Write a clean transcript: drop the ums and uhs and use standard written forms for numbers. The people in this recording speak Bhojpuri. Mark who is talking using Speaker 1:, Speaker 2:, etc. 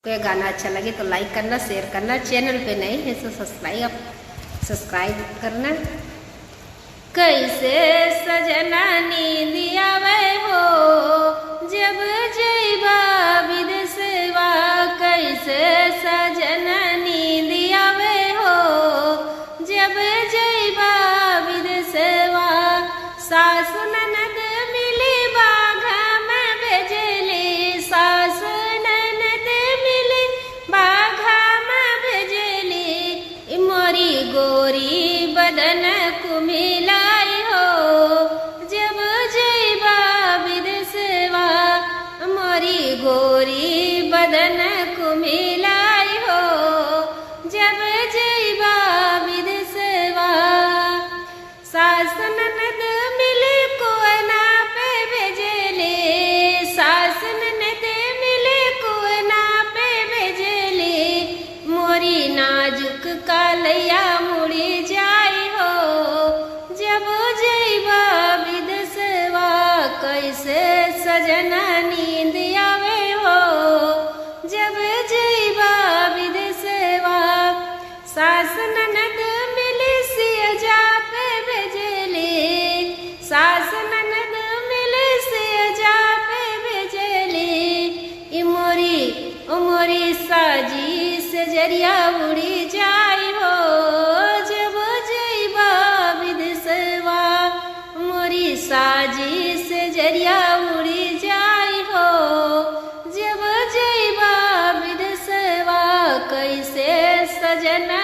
Speaker 1: आपको ये गाना अच्छा लगे तो लाइक करना, शेयर करना, चैनल पे नहीं है तो सब्सक्राइब करना। कैसे सजना नींद आवे हो जब जइबा विदेशवा, कैसे सजना नींद आवे हो जब जइबा विदेशवा। सास ननद मिली बाघा में भेजली, सास ननद मिली बाघा में भेजली। मोरी गोरी बदन को मिलाई हो जब जइबा विदेशवा, मोरी गोरी बदन को मिलाई हो जब जइबा विदेशवा। सास ननद मिली कोना पे भेजली, सास ननद मिली कोना पे भेजली। मोरी नाजुक कालैया मुड़ी जाई हो जब जइबा विदेशवा। कैसे सजना नींद आवे हो जब जइबा विदेशवा। सास ननद मिली सियजा पे भेजली, सास ननद मिली सियजा पे भेजली। मोरी साजी से जरिया उड़ी जाई हो जब जइबा विदेशवा। मोरी साजी से जरिया उड़ी जाई हो जब जइबा विदेशवा। कैसे सजना